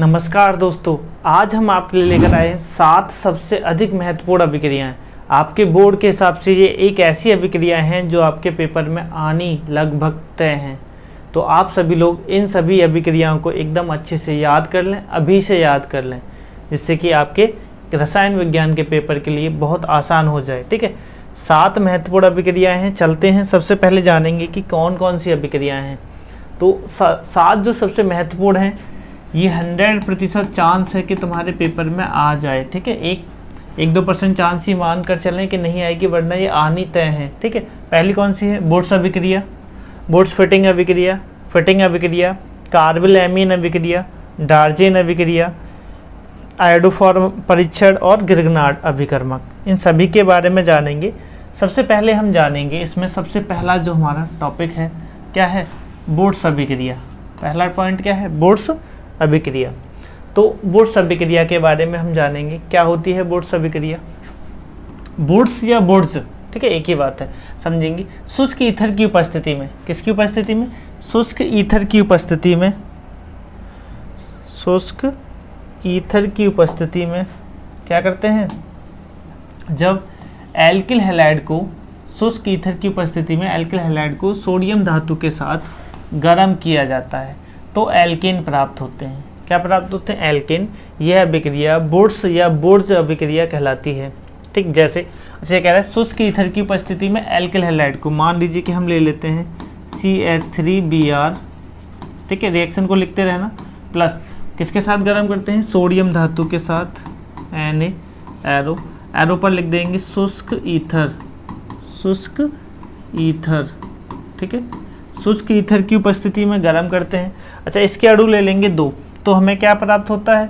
नमस्कार दोस्तों, आज हम आपके लिए लेकर आए हैं 7 सबसे अधिक महत्वपूर्ण अभिक्रियाएं। आपके बोर्ड के हिसाब से ये एक ऐसी अभिक्रियाएं हैं जो आपके पेपर में आनी लगभग तय हैं। तो आप सभी लोग इन सभी अभिक्रियाओं को एकदम अच्छे से याद कर लें, अभी से याद कर लें, जिससे कि आपके रसायन विज्ञान के पेपर के लिए बहुत आसान हो जाए। ठीक है, 7 महत्वपूर्ण अभिक्रियाएँ हैं। चलते हैं, सबसे पहले जानेंगे कि कौन कौन सी अभिक्रियाएँ हैं। तो 7 जो सबसे महत्वपूर्ण हैं, ये 100% चांस है कि तुम्हारे पेपर में आ जाए। ठीक है, 1-2% चांस ही मान कर चलें कि नहीं आएगी, वरना ये आनी तय है। ठीक है, पहली कौन सी है? बोर्ड्स अभिक्रिया, बोर्ड्स फिटिंग अभिक्रिया, फिटिंग अभिक्रिया, कार्बिल एमीन अभिक्रिया, डार्जेन अभिक्रिया, आयोडोफॉर्म परीक्षण और गिरगनार्ड अभिकर्मक। इन सभी के बारे में जानेंगे। सबसे पहले हम जानेंगे, इसमें सबसे पहला जो हमारा टॉपिक है क्या है? बोर्ड्स अभिक्रिया। पहला पॉइंट क्या है? बोर्ड्स अभिक्रिया। तो बोर्ड्स अभिक्रिया के बारे में हम जानेंगे, क्या होती है बोर्ड्स अभिक्रिया। बोर्ड्स या बोर्ड्स, ठीक है, एक ही बात है, समझेंगे। शुष्क ईथर की उपस्थिति में, किसकी उपस्थिति में? शुष्क ईथर की उपस्थिति में, शुष्क ईथर की उपस्थिति में क्या करते हैं? जब एल्किल हैलाइड को, शुष्क ईथर की उपस्थिति में एल्किल हैलाइड को सोडियम धातु के साथ गर्म किया जाता है तो एल्केन प्राप्त होते हैं। क्या प्राप्त होते हैं? एल्केन। यह अभिक्रिया बोर्ड्स या बोर्ड्स अभिक्रिया कहलाती है। ठीक, जैसे अच्छा कह रहा है शुष्क ईथर की उपस्थिति में एल्किल हैलाइड को, मान लीजिए कि हम ले लेते हैं CH3Br। ठीक है, रिएक्शन को लिखते रहना, प्लस किसके साथ गर्म करते हैं? सोडियम धातु के साथ, Na एरो, एरो पर लिख देंगे शुष्क ईथर, शुष्क ईथर। ठीक है, शुष्क ईथर की उपस्थिति में गर्म करते हैं। अच्छा, इसके अणु ले लेंगे 2, तो हमें क्या प्राप्त होता है?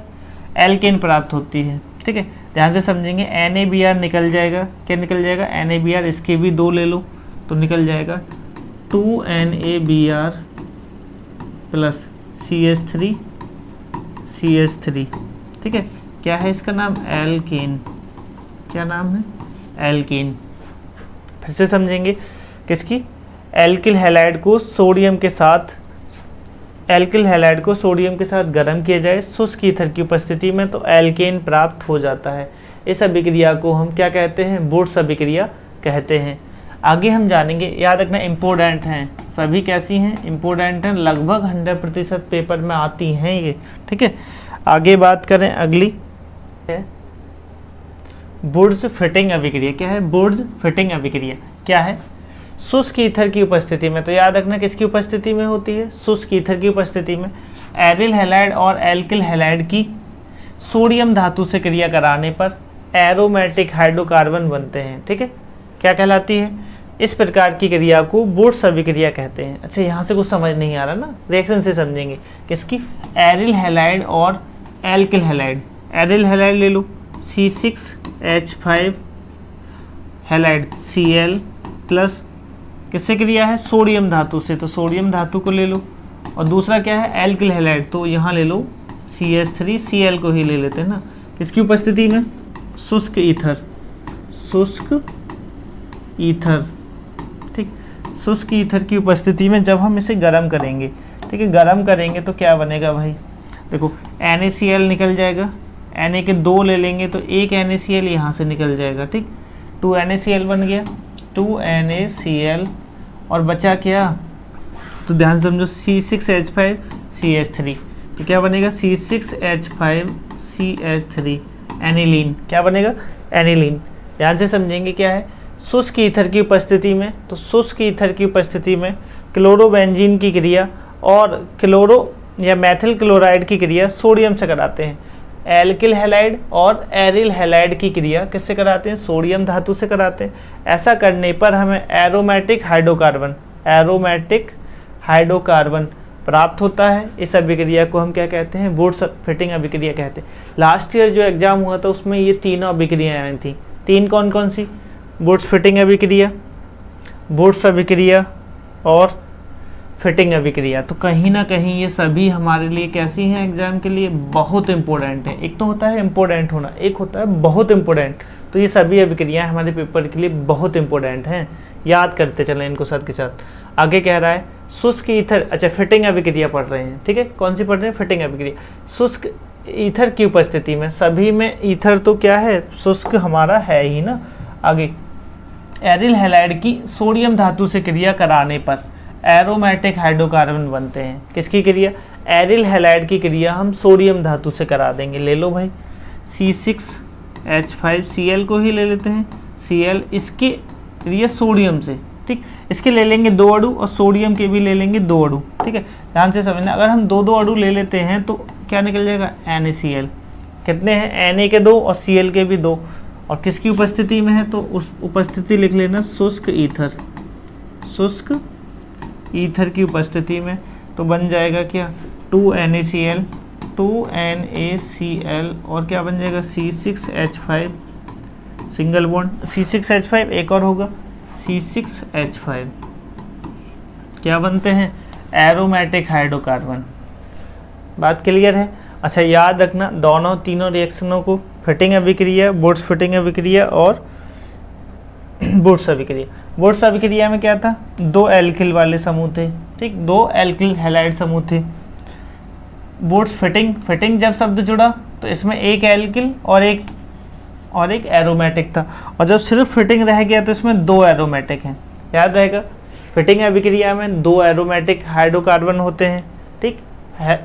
एल्केन प्राप्त होती है। ठीक है, ध्यान से समझेंगे। NaBr निकल जाएगा, क्या निकल जाएगा? NaBr, इसके भी 2 ले लो तो निकल जाएगा 2NaBr प्लस CH3। ठीक है, क्या है इसका नाम? एल्केन। क्या नाम है? एल्केन। फिर से समझेंगे, किसकी? एल्किल हैलाइड को सोडियम के साथ, एल्किल हैलाइड को सोडियम के साथ गर्म किया जाए शुष्क ईथर की उपस्थिति में तो एल्केन प्राप्त हो जाता है। इस अभिक्रिया को हम क्या कहते हैं? बोर्ड्स अभिक्रिया कहते हैं। आगे हम जानेंगे, याद रखना इम्पोर्टेंट हैं सभी। कैसी हैं? इम्पोर्टेंट हैं, लगभग 100% पेपर में आती हैं ये। ठीक है, आगे बात करें, अगली है बोर्ड्स फिटिंग अभिक्रिया। क्या है? बोर्ड्स फिटिंग अभिक्रिया क्या है? शुष्क ईथर की उपस्थिति में, तो याद रखना किसकी उपस्थिति में होती है? शुष्क ईथर की उपस्थिति में एरिल हैलाइड और एल्किल हैलाइड की सोडियम धातु से क्रिया कराने पर एरोमेटिक हाइड्रोकार्बन बनते हैं। ठीक है, क्या कहलाती है? इस प्रकार की क्रिया को बोर्ड्स अभिक्रिया कहते हैं। अच्छा, यहाँ से कुछ समझ नहीं आ रहा ना, रिएक्शन से समझेंगे। किसकी? एरिल हैलाइड और एल्किल हैलाइड। एरिल हैलाइड ले लो, C6H5 हैलाइड Cl प्लस किससे क्रिया है? सोडियम धातु से, तो सोडियम धातु को ले लो। और दूसरा क्या है? एल्किल हैलाइड, तो यहाँ ले लो CH3Cl को ही ले लेते हैं ना। किसकी उपस्थिति में? शुष्क ईथर, शुष्क ईथर। ठीक, शुष्क ईथर की उपस्थिति में जब हम इसे गर्म करेंगे, ठीक है, गर्म करेंगे तो क्या बनेगा भाई? देखो, NaCl निकल जाएगा, Na के 2 ले लेंगे तो एक NaCl यहाँ से निकल जाएगा। ठीक, 2 NaCl बन गया, 2 NaCl, और बचा क्या? तो ध्यान समझो, C6H5CH3, तो क्या बनेगा? C6H5CH3 aniline. क्या बनेगा? एनिलीन। ध्यान से समझेंगे, क्या है? शुष्क ईथर की उपस्थिति में, तो शुष्क ईथर की उपस्थिति में क्लोरोबेंजीन की क्रिया और क्लोरो या मैथिल क्लोराइड की क्रिया सोडियम से कराते हैं। एल्किल हैलाइड और एरिल हैलाइड की क्रिया किससे कराते हैं? सोडियम धातु से कराते हैं। ऐसा करने पर हमें एरोमेटिक हाइड्रोकार्बन, एरोमेटिक हाइड्रोकार्बन प्राप्त होता है। इस अभिक्रिया को हम क्या कहते हैं? बोर्ड्स फिटिंग अभिक्रिया कहते हैं। लास्ट ईयर जो एग्जाम हुआ था उसमें ये तीनों अभिक्रियाएँ आई थी। 3 कौन कौन सी? बोर्ड्स फिटिंग अभिक्रिया, बोर्ड्स अभिक्रिया और फिटिंग अभिक्रिया। तो कहीं ना कहीं ये सभी हमारे लिए कैसी हैं? एग्जाम के लिए बहुत इंपॉर्टेंट है। एक तो होता है इंपॉर्टेंट होना, एक होता है बहुत इंपॉर्टेंट। तो ये सभी अभिक्रियाएं हमारे पेपर के लिए बहुत इंपॉर्टेंट हैं, याद करते चलें इनको साथ के साथ। आगे कह रहा है शुष्क ईथर, अच्छा फिटिंग अभिक्रिया पढ़ रहे हैं, ठीक है, कौन सी पढ़ रहे हैं, फिटिंग अभिक्रिया। शुष्क ईथर की उपस्थिति में, सभी में ईथर तो क्या है, शुष्क हमारा है ही ना। आगे, एरिल हैलाइड की सोडियम धातु से क्रिया कराने पर एरोमेटिक हाइड्रोकार्बन बनते हैं। किसकी क्रिया, एरिल हैलाइड की क्रिया हम सोडियम धातु से करा देंगे। ले लो भाई C6H5Cl को ही ले लेते हैं, Cl, इसकी क्रिया सोडियम से, ठीक, इसके ले लेंगे 2 अणु और सोडियम के भी ले लेंगे 2 अणु, ठीक है। ध्यान से समझना, अगर हम 2 अणु ले लेते हैं तो क्या निकल जाएगा, NaCl। कितने हैं, Na के 2 और Cl के भी 2, और किसकी उपस्थिति में है, तो उस उपस्थिति लिख लेना शुष्क ईथर, शुष्क ईथर की उपस्थिति में, तो बन जाएगा क्या 2NaCl, 2NaCl, और क्या बन जाएगा C6H5 सिंगल बॉन्ड, C6H5 एक और होगा C6H5, क्या बनते हैं, एरोमेटिक हाइड्रोकार्बन। बात क्लियर है। अच्छा याद रखना दोनों तीनों रिएक्शनों को, फिटिंग अभिक्रिया, वुड्स फिटिंग अभिक्रिया और वुड्स अभिक्रिया। वुड्स अभिक्रिया में क्या था, 2 एल्किल वाले समूह थे, ठीक, 2 एल्किल हैलाइड समूह थे। वुड्स फिटिंग, फिटिंग जब शब्द जुड़ा तो इसमें 1 एल्किल और एक एरोमेटिक था, और जब सिर्फ फिटिंग रह गया तो इसमें 2 एरोमेटिक हैं। याद रहेगा, फिटिंग अभिक्रिया में 2 एरोमेटिक हाइड्रोकार्बन होते हैं, ठीक है,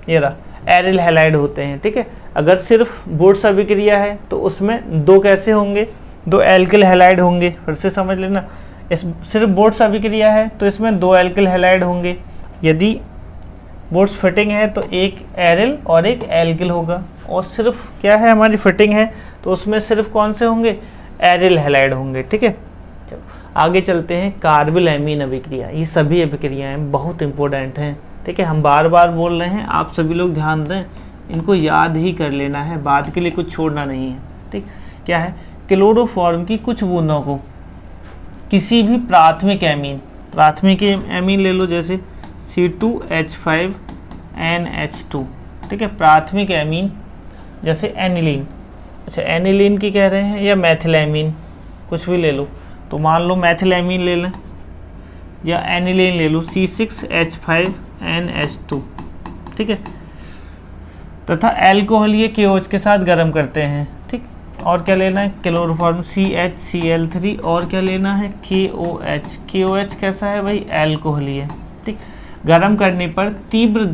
ये रहा, एरिल हैलाइड होते हैं, ठीक है। अगर सिर्फ वुड्स अभिक्रिया है तो उसमें 2 कैसे होंगे, 2 एल्किल हैलाइड होंगे। फिर से समझ लेना, इस सिर्फ वुड्स अभिक्रिया है तो इसमें 2 एल्किल हैलाइड होंगे। यदि वुड्स फिटिंग है तो 1 एरिल और 1 एल्किल होगा, और सिर्फ क्या है हमारी फिटिंग है तो उसमें सिर्फ कौन से होंगे, एरिल हैलाइड होंगे, ठीक है। चलो आगे चलते हैं, कार्बिल एमीन अभिक्रिया। ये सभी अभिक्रियाएं बहुत इंपॉर्टेंट हैं, ठीक है, हम बार बार बोल रहे हैं, आप सभी लोग ध्यान दें, इनको याद ही कर लेना है, बाद के लिए कुछ छोड़ना नहीं है, ठीक। क्या है, क्लोरोफॉर्म की कुछ बूंदों को किसी भी प्राथमिक एमीन ले लो, जैसे C2H5NH2, ठीक है, प्राथमिक एमीन, जैसे एनिलीन, अच्छा एनिलीन की कह रहे हैं, या मैथिलएमीन, कुछ भी ले लो, तो मान लो मैथिलएमीन ले लें या एनिलीन ले लो, C6H5NH2, ठीक है, तथा एल्कोहल ये KOH के साथ गर्म करते हैं, ठीक। और क्या लेना है, क्लोरोफॉर्म CHCl3, और क्या लेना है, KOH। KOH कैसा है भाई, एल्कोहल ही है, ठीक। गर्म करने पर तीव्र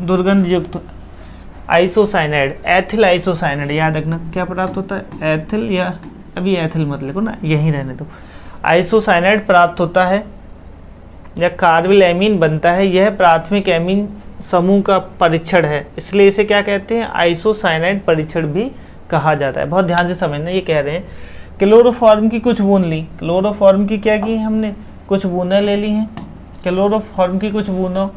दुर्गंध युक्त आइसोसाइनाइड, एथिल आइसोसाइनाइड, याद रखना क्या प्राप्त होता है, एथिल, या अभी एथिल मत लिखो ना, यहीं रहने दो, आइसोसाइनाइड प्राप्त होता है या कार्बिल एमीन बनता है। यह प्राथमिक एमीन समूह का परीक्षण है, इसलिए इसे क्या कहते हैं, आइसोसाइनाइड परीक्षण भी कहा जाता है। बहुत ध्यान से समझना, ये कह रहे हैं क्लोरोफॉर्म की कुछ बूंद ली, क्लोरोफॉर्म की क्या की हमने, कुछ बूंदें ले ली हैं। क्लोरोफॉर्म की कुछ बूंदों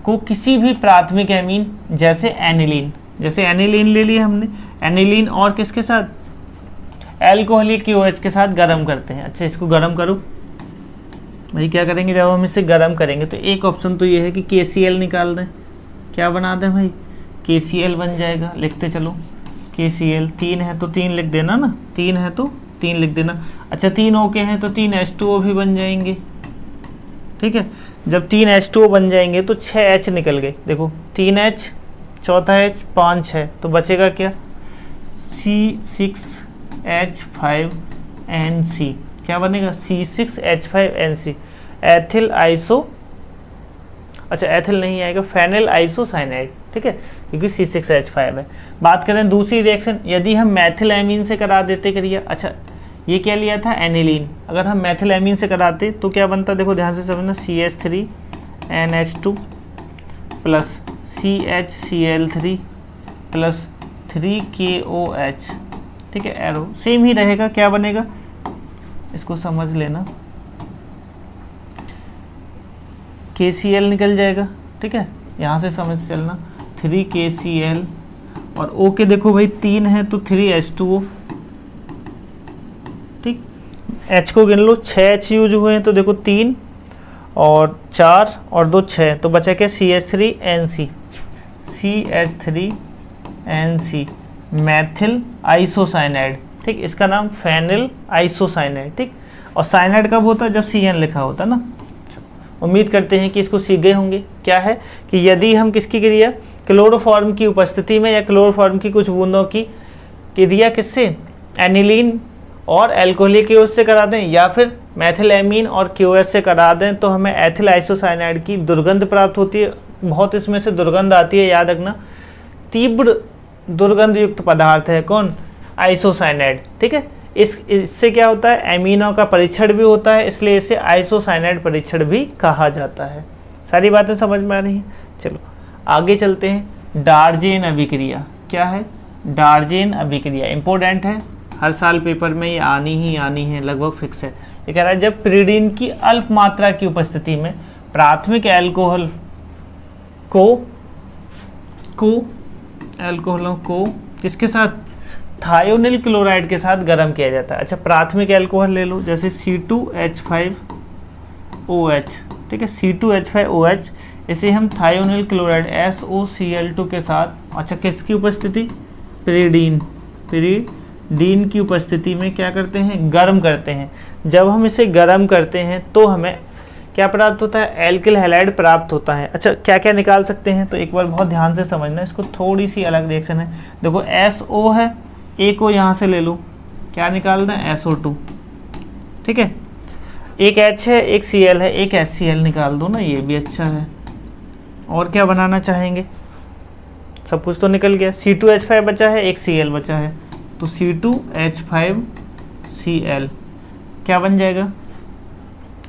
को किसी भी प्राथमिक एमीन, जैसे एनिलीन ले लिया हमने, एनिलीन और किसके साथ, एल्कोहल KOH के साथ गर्म करते हैं। अच्छा इसको गर्म करो भाई, क्या करेंगे जब हम इसे गर्म करेंगे तो एक ऑप्शन तो ये है कि KCl निकाल दें, क्या बना दें भाई, KCl बन जाएगा, लिखते चलो KCl, 3 है तो 3 लिख देना ना, 3 है तो 3 लिख देना। अच्छा 3 O के हैं तो 3 H2O भी बन जाएंगे, ठीक है। जब 3 H2O बन जाएंगे तो 6 H निकल गए, देखो 3 H, चौथा H, 5 है, तो बचेगा क्या, C6H5NC, क्या बनेगा, C6H5NC, एथिल आइसो, अच्छा एथिल नहीं आएगा, फेनिल आइसोसाइनाइड, ठीक है, क्योंकि C6H5 है। बात करें दूसरी रिएक्शन, यदि हम मैथिल एमीन से करा देते क्रिया, अच्छा ये क्या लिया था, एनिलीन, अगर हम मैथिल एमीन से कराते तो क्या बनता, देखो ध्यान से समझना, CH3NH2 plus CHCl3 plus 3KOH, ठीक है, एरो सेम ही रहेगा, क्या बनेगा, इसको समझ लेना, KCl निकल जाएगा, ठीक है, यहाँ से समझ चलना, 3KCl, और O के देखो भाई 3 है तो 3H2O, ठीक, H को गिन लो, 6 H यूज हुए हैं तो देखो 3 और 4 और 2 6, तो बचा क्या, CH3NC मैथिल आइसोसाइनाइड, ठीक, इसका नाम फेनिल आइसोसाइनाइड, ठीक। और साइनाइड कब होता है, जब CN लिखा होता है ना। उम्मीद करते हैं कि इसको सीख गए होंगे। क्या है कि यदि हम किसकी क्रिया, क्लोरोफॉर्म की उपस्थिति में या क्लोरोफॉर्म की कुछ बूंदों की क्रिया किससे, एनिलीन और अल्कोहलिक KOH से करा दें या फिर मैथिलएमीन और KOH से करा दें, तो हमें एथिल आइसोसाइनाइड की दुर्गंध प्राप्त होती है। बहुत इसमें से दुर्गंध आती है, याद रखना, तीव्र दुर्गंध युक्त पदार्थ है कौन, आइसोसाइनाइड। ठीक है, इससे क्या होता है, एमीनों का परीक्षण भी होता है, इसलिए इसे आइसोसाइनाइड परीक्षण भी कहा जाता है। सारी बातें समझ में आ रही हैं। चलो आगे चलते हैं। डार्जेन अभिक्रिया क्या है, डार्जेन अभिक्रिया इंपॉर्टेंट है, हर साल पेपर में ये आनी है, लगभग फिक्स है। ये कह रहा है जब पिरीडीन की अल्प मात्रा की उपस्थिति में प्राथमिक अल्कोहल अल्कोहलों को किसके साथ, थायोनिल क्लोराइड के साथ गर्म किया जाता है। अच्छा, प्राथमिक अल्कोहल ले लो, जैसे C2H5OH, ठीक है, C2H5OH, इसे हम थायोनिल क्लोराइड SOCl2 के साथ, अच्छा किसकी उपस्थिति, पिरीडीन की उपस्थिति में क्या करते हैं, गर्म करते हैं। जब हम इसे गर्म करते हैं तो हमें क्या प्राप्त होता है, एल्किल हैलाइड प्राप्त होता है। अच्छा, क्या क्या निकाल सकते हैं, तो एक बार बहुत ध्यान से समझना, इसको थोड़ी सी अलग रिएक्शन है। देखो SO है, A को यहाँ से ले लो, क्या निकालना है, SO2, ठीक है, एक H है, एक Cl है, एक HCl निकाल दो ना, ये भी अच्छा है। और क्या बनाना चाहेंगे, सब कुछ तो निकल गया। C2H5 बचा है, एक Cl बचा है, तो C2H5Cl क्या बन जाएगा,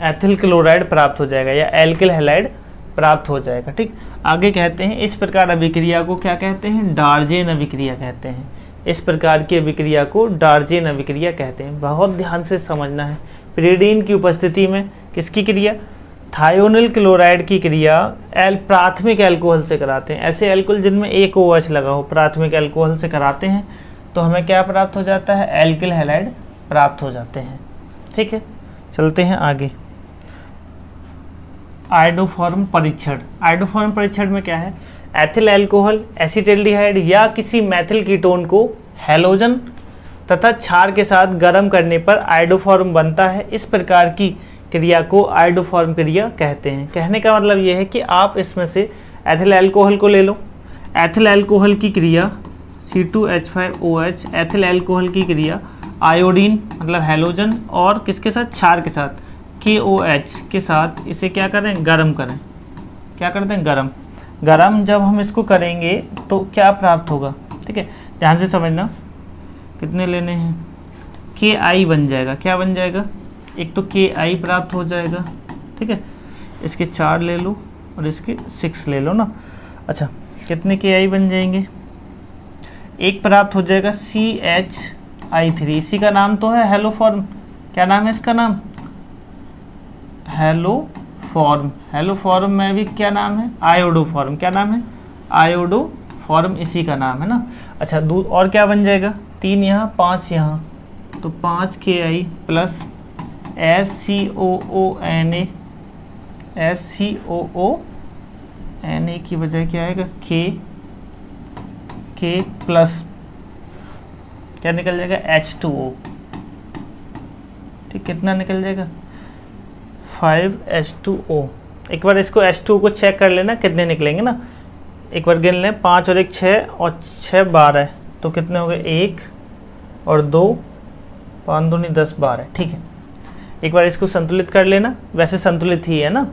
एथिल क्लोराइड प्राप्त हो जाएगा या एल्किल हैलाइड प्राप्त हो जाएगा। ठीक, आगे कहते हैं इस प्रकार अभिक्रिया को क्या कहते हैं, डार्जेन अभिक्रिया कहते हैं। इस प्रकार की अभिक्रिया को डार्जेन अभिक्रिया कहते हैं। बहुत ध्यान से समझना है। पिरीडीन की उपस्थिति में किसकी क्रिया, थायोनिल क्लोराइड की क्रिया प्राथमिक अल्कोहल से कराते हैं। ऐसे अल्कोहल जिनमें एक OH लगा हो, प्राथमिक अल्कोहल से कराते हैं, तो हमें क्या प्राप्त हो जाता है, एल्किल हैलाइड प्राप्त हो जाते हैं। ठीक है, चलते हैं आगे। आयोडोफॉर्म परीक्षण। आयोडोफॉर्म परीक्षण में क्या है, एथिल अल्कोहल, एसिटाल्डिहाइड या किसी मैथिल कीटोन को हैलोजन तथा क्षार के साथ गर्म करने पर आयोडोफॉर्म बनता है। इस प्रकार की क्रिया को आयोडोफॉर्म क्रिया कहते हैं। कहने का मतलब ये है कि आप इसमें से एथिल अल्कोहल को ले लो, एथिल अल्कोहल की क्रिया C2H5OH, एथिल अल्कोहल की क्रिया आयोडीन मतलब हैलोजन और किसके साथ, क्षार के साथ, KOH के साथ, इसे क्या करें, गर्म करें। क्या करते हैं, गरम जब हम इसको करेंगे तो क्या प्राप्त होगा, ठीक है, ध्यान से समझना। कितने लेने हैं, KI बन जाएगा, क्या बन जाएगा, एक तो KI प्राप्त हो जाएगा, ठीक है, इसके 4 ले लो और इसके 6 ले लो ना। अच्छा, कितने KI बन जाएंगे, एक प्राप्त हो जाएगा CHI3, इसी का नाम तो है हेलोफॉर्म। क्या नाम है इसका नाम, हेलोफॉर्म। हेलोफॉर्म में भी क्या नाम है, आयोडोफॉर्म। क्या नाम है, आयोडोफॉर्म, इसी का नाम है ना। अच्छा, दूध और क्या बन जाएगा, 3 यहाँ 5 यहाँ, तो 5 KI प्लस SCOONA की वजह क्या आएगा, K प्लस क्या निकल जाएगा, H2O। ठीक, कितना निकल जाएगा, 5H2O। एक बार इसको H2O को चेक कर लेना कितने निकलेंगे ना, एक बार गिन लें, 5 और 1 6 और 6 12, तो कितने हो गए, 1 और 2, 5 दूनी 10 12। ठीक है, एक बार इसको संतुलित कर लेना, वैसे संतुलित ही है ना।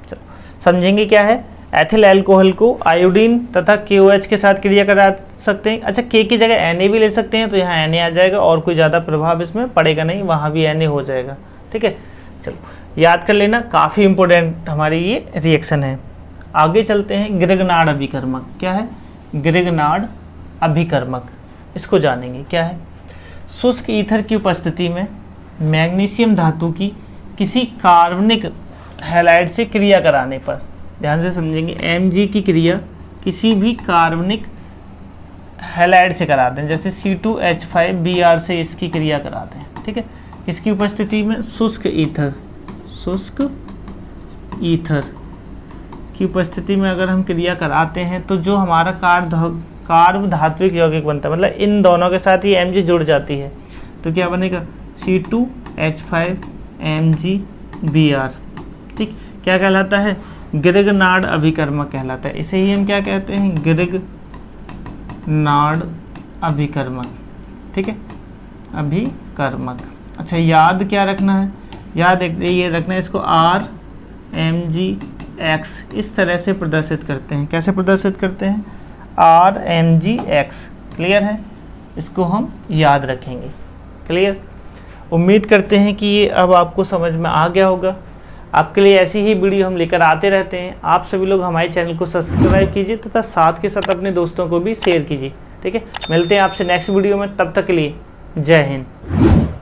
चलो समझेंगे क्या है, एथिल अल्कोहल को आयोडीन तथा KOH के साथ क्रिया करा सकते हैं। अच्छा, K की जगह Na भी ले सकते हैं, तो यहाँ Na आ जाएगा और कोई ज़्यादा प्रभाव इसमें पड़ेगा नहीं, वहाँ भी Na हो जाएगा। ठीक है, चलो याद कर लेना, काफ़ी इंपॉर्टेंट हमारी ये रिएक्शन है। आगे चलते हैं, ग्रिग्नार्ड अभिकर्मक। क्या है, ग्रिग्नार्ड अभिकर्मक, इसको जानेंगे। क्या है, शुष्क ईथर की उपस्थिति में मैग्नीशियम धातु की किसी कार्बनिक हैलाइड से क्रिया कराने पर, ध्यान से समझेंगे, Mg की क्रिया किसी भी कार्बनिक हैलाइड से कराते हैं, जैसे C2H5Br से इसकी क्रिया कराते हैं। ठीक है, इसकी उपस्थिति में शुष्क ईथर की उपस्थिति में अगर हम क्रिया कराते हैं तो जो हमारा कार्ब धात्विक यौगिक बनता है, मतलब इन दोनों के साथ ही Mg जुड़ जाती है, तो क्या बनेगा, C2H5MgBr। ठीक, क्या कहलाता है? ग्रिगनार्ड अभिकर्मक कहलाता है। इसे ही हम क्या कहते हैं? ग्रिगनार्ड अभिकर्मक। ठीक है, अभिकर्मक। अच्छा, याद क्या रखना है? याद ये रखना है, इसको RMGX इस तरह से प्रदर्शित करते हैं। कैसे प्रदर्शित करते हैं? RMGX। क्लियर है? इसको हम याद रखेंगे। क्लियर? उम्मीद करते हैं कि ये अब आपको समझ में आ गया होगा। आपके लिए ऐसी ही वीडियो हम लेकर आते रहते हैं। आप सभी लोग हमारे चैनल को सब्सक्राइब कीजिए तथा साथ के साथ अपने दोस्तों को भी शेयर कीजिए। ठीक है, मिलते हैं आपसे नेक्स्ट वीडियो में। तब तक के लिए जय हिंद।